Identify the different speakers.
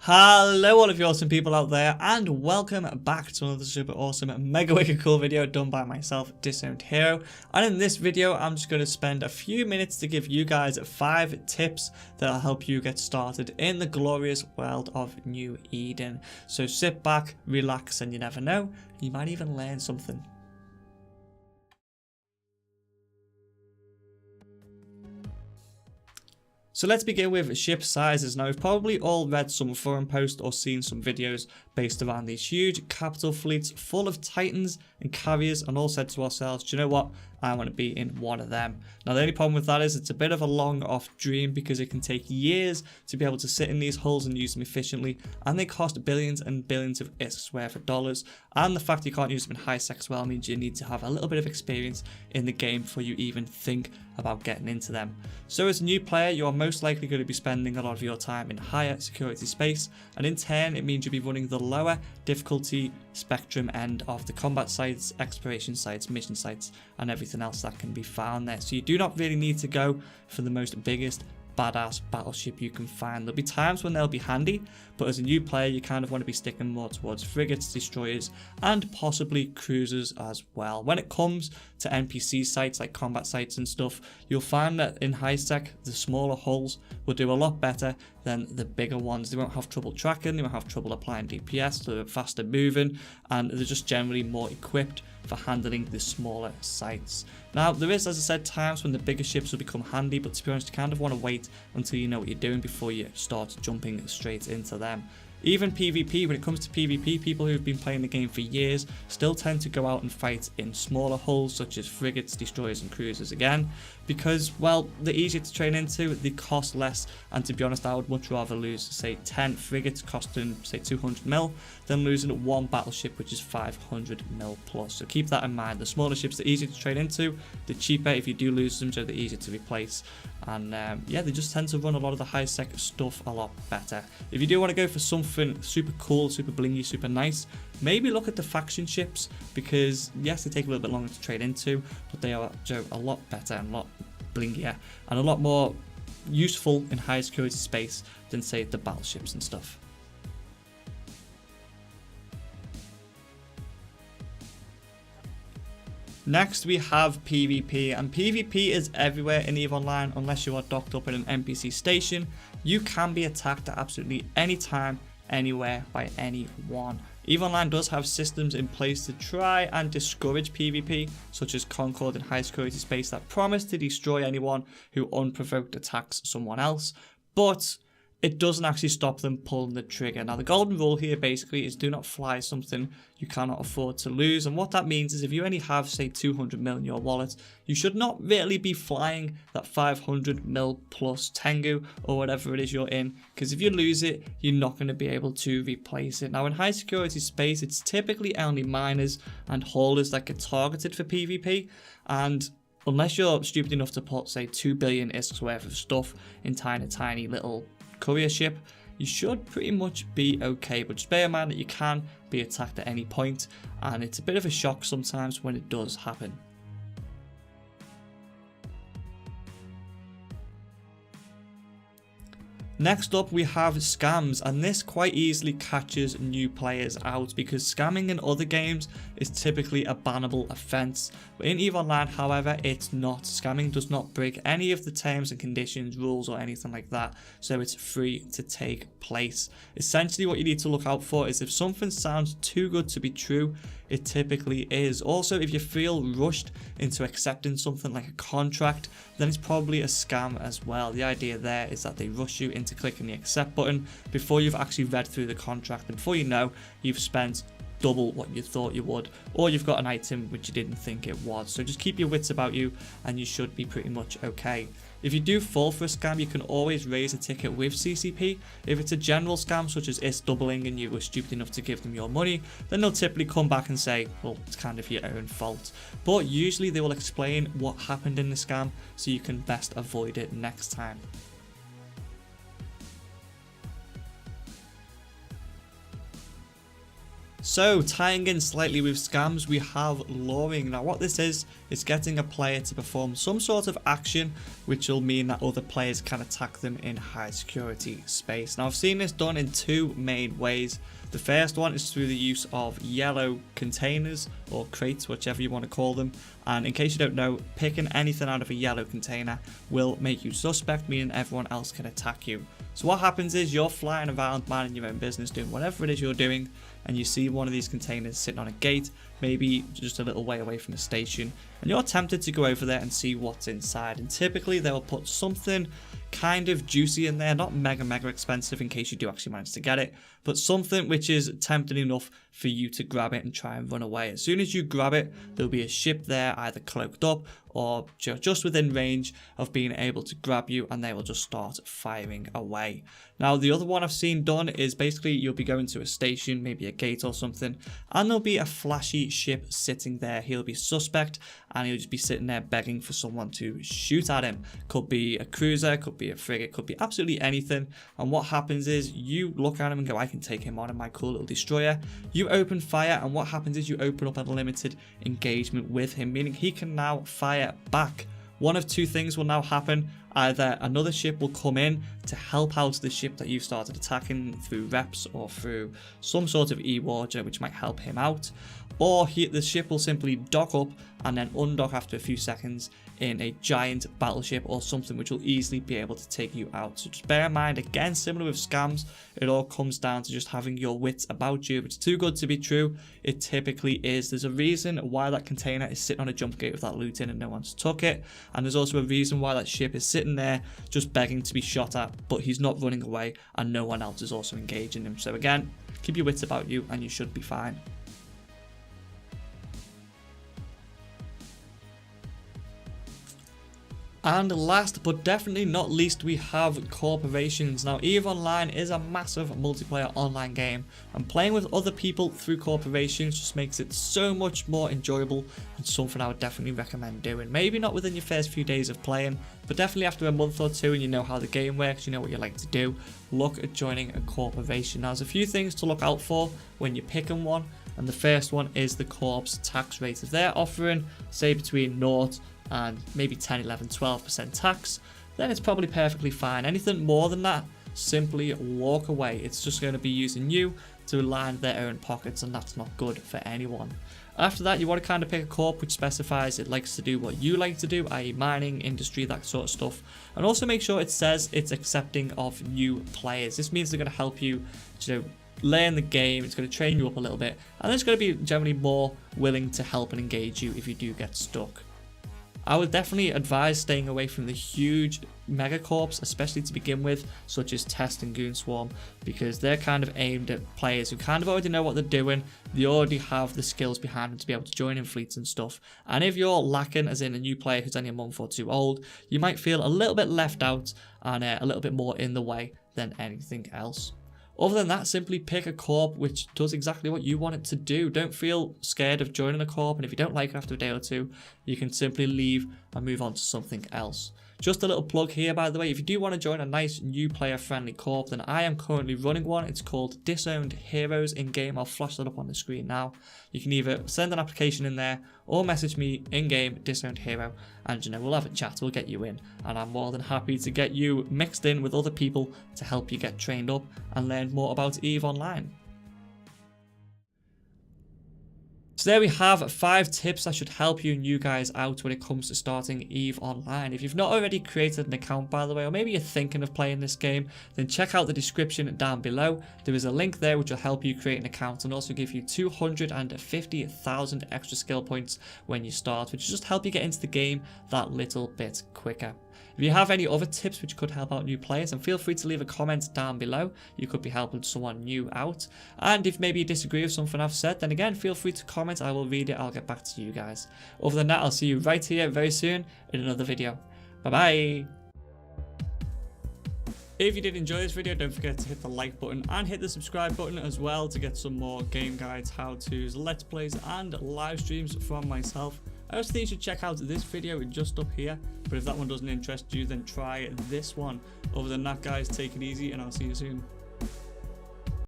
Speaker 1: Hello all of you awesome people out there, and welcome back to another super awesome mega wicked cool video done by myself, Disowned Hero. And in this video I'm just going to spend a few minutes to give you guys 5 tips that'll help you get started in the glorious world of New Eden. So sit back, relax, and you never know, you might even learn something. So let's begin with ship sizes. Now we've probably all read some forum posts or seen some videos based around these huge capital fleets full of titans and carriers, and all said to ourselves, do you know what, I want to be in one of them. Now the only problem with that is it's a bit of a long off dream because it can take years to be able to sit in these hulls and use them efficiently, and they cost billions and billions of ISKs worth of dollars, and the fact you can't use them in high sec as well means you need to have a little bit of experience in the game before you even think about getting into them. So as a new player, you are most likely going to be spending a lot of your time in higher security space, and in turn it means you'll be running the lower difficulty spectrum end of the combat sites, exploration sites, mission sites, and everything else that can be found there. So you do not really need to go for the most biggest badass battleship you can find. There'll be times when they'll be handy, but as a new player you kind of want to be sticking more towards frigates, destroyers, and possibly cruisers as well. When it comes to NPC sites like combat sites and stuff, you'll find that in high sec the smaller hulls will do a lot better than the bigger ones. They won't have trouble tracking, they won't have trouble applying DPS, they're faster moving, and they're just generally more equipped for handling the smaller sites. Now there is, as I said, times when the bigger ships will become handy, but to be honest you kind of want to wait until you know what you're doing before you start jumping straight into them. Even PvP, when it comes to PvP, people who've been playing the game for years still tend to go out and fight in smaller hulls such as frigates, destroyers and cruisers again, because, well, they're easier to train into, they cost less, and to be honest I would much rather lose, say, 10 frigates costing, say, 200 mil than losing one battleship which is 500 mil plus. So keep that in mind. The smaller ships are easier to train into, they're cheaper if you do lose them, so they're easier to replace, and yeah, they just tend to run a lot of the high sec stuff a lot better. If you do want to go for something super cool, super blingy, super nice, maybe look at the faction ships, because yes, they take a little bit longer to trade into, but they are a lot better and a lot blingier and a lot more useful in high security space than, say, the battleships and stuff. Next we have PvP, and PvP is everywhere in EVE Online unless you are docked up in an NPC station. You can be attacked at absolutely any time, anywhere, by anyone. EVE Online does have systems in place to try and discourage PvP, such as Concord and high security space that promise to destroy anyone who unprovoked attacks someone else, but it doesn't actually stop them pulling the trigger. Now the golden rule here basically is do not fly something you cannot afford to lose, and what that means is if you only have, say, 200 mil in your wallet, you should not really be flying that 500 mil plus Tengu or whatever it is you're in, because if you lose it you're not going to be able to replace it. Now in high security space it's typically only miners and haulers that get targeted for PvP, and unless you're stupid enough to put, say, 2 billion ISKs worth of stuff in tiny little courier ship, you should pretty much be okay. But just bear in mind that you can be attacked at any point, and it's a bit of a shock sometimes when it does happen. Next up we have scams, and this quite easily catches new players out because scamming in other games is typically a bannable offence. But in EVE Online, however, it's not. Scamming does not break any of the terms and conditions, rules or anything like that, so it's free to take place. Essentially what you need to look out for is if something sounds too good to be true, it typically is. Also, if you feel rushed into accepting something like a contract, then it's probably a scam as well. The idea there is that they rush you into clicking the accept button before you've actually read through the contract, and before you know, you've spent double what you thought you would, or you've got an item which you didn't think it was. So just keep your wits about you and you should be pretty much okay. If you do fall for a scam, you can always raise a ticket with CCP. If it's a general scam such as ISK doubling and you were stupid enough to give them your money, then they'll typically come back and say, well, it's kind of your own fault. But usually they will explain what happened in the scam so you can best avoid it next time. So tying in slightly with scams, we have luring. Now what this is getting a player to perform some sort of action which will mean that other players can attack them in high security space. Now I've seen this done in two main ways. The first one is through the use of yellow containers or crates, whichever you want to call them. And in case you don't know, picking anything out of a yellow container will make you suspect, meaning everyone else can attack you. So what happens is you're flying around minding your own business, doing whatever it is you're doing, and you see one of these containers sitting on a gate, maybe just a little way away from the station, and you're tempted to go over there and see what's inside. And typically they'll put something kind of juicy in there, not mega expensive in case you do actually manage to get it, but something which is tempting enough for you to grab it and try and run away. As soon as you grab it, there'll be a ship there either cloaked up or just within range of being able to grab you, and they will just start firing away. Now the other one I've seen done is basically you'll be going to a station, maybe a gate or something, and there'll be a flashy ship sitting there. He'll be suspect and he'll just be sitting there begging for someone to shoot at him. Could be a cruiser, could be a frigate, could be absolutely anything. And what happens is you look at him and go, I can take him on in my cool little destroyer. You open fire, and what happens is you open up a limited engagement with him, meaning he can now fire back. One of two things will now happen. Either another ship will come in to help out the ship that you've started attacking through reps or through some sort of e-warger which might help him out, or the ship will simply dock up and then undock after a few seconds in a giant battleship or something which will easily be able to take you out. So just bear in mind, again, similar with scams, it all comes down to just having your wits about you. If it's too good to be true, it typically is. There's a reason why that container is sitting on a jump gate with that loot in and no one's took it, and there's also a reason why that ship is sitting there just begging to be shot at, but he's not running away and no one else is also engaging him. So again, keep your wits about you and you should be fine. And last but definitely not least, we have corporations. Now EVE Online is a massive multiplayer online game, and playing with other people through corporations just makes it so much more enjoyable, and something I would definitely recommend doing. Maybe not within your first few days of playing, but definitely after a month or two and you know how the game works, you know what you like to do, look at joining a corporation. Now there's a few things to look out for when you're picking one, and the first one is the corp's tax rate. If they're offering say between 0 and maybe 10, 11, 12% tax, then it's probably perfectly fine. Anything more than that, simply walk away. It's just going to be using you to line their own pockets, and that's not good for anyone. After that, you want to kind of pick a corp which specifies it likes to do what you like to do, i.e. mining, industry, that sort of stuff. And also make sure it says it's accepting of new players. This means they're going to help you to learn the game, it's going to train you up a little bit, and it's going to be generally more willing to help and engage you if you do get stuck. I would definitely advise staying away from the huge megacorps, especially to begin with, such as Test and Goon Swarm, because they're kind of aimed at players who kind of already know what they're doing. They already have the skills behind them to be able to join in fleets and stuff. And if you're lacking, as in a new player who's only a month or two old, you might feel a little bit left out and a little bit more in the way than anything else. Other than that, simply pick a corp which does exactly what you want it to do. Don't feel scared of joining a corp, and if you don't like it after a day or two, you can simply leave and move on to something else. Just a little plug here, by the way, if you do want to join a nice new player friendly corp, then I am currently running one. It's called Disowned Heroes in game. I'll flash that up on the screen now. You can either send an application in there or message me in game, Disowned Hero, and we'll have a chat, we'll get you in, and I'm more than happy to get you mixed in with other people to help you get trained up and learn more about EVE Online. So there we have 5 tips that should help you and you guys out when it comes to starting EVE Online. If you've not already created an account, by the way, or maybe you're thinking of playing this game, then check out the description down below. There is a link there which will help you create an account and also give you 250,000 extra skill points when you start, which will just help you get into the game that little bit quicker. If you have any other tips which could help out new players, then feel free to leave a comment down below. You could be helping someone new out. And if maybe you disagree with something I've said, then again, feel free to comment. I will read it. I'll get back to you guys. Other than that, I'll see you right here very soon in another video. Bye-bye. If you did enjoy this video, don't forget to hit the like button and hit the subscribe button as well to get some more game guides, how-tos, let's plays, and live streams from myself. I also think you should check out this video just up here, but if that one doesn't interest you, then try this one. Other than that, guys, take it easy and I'll see you soon.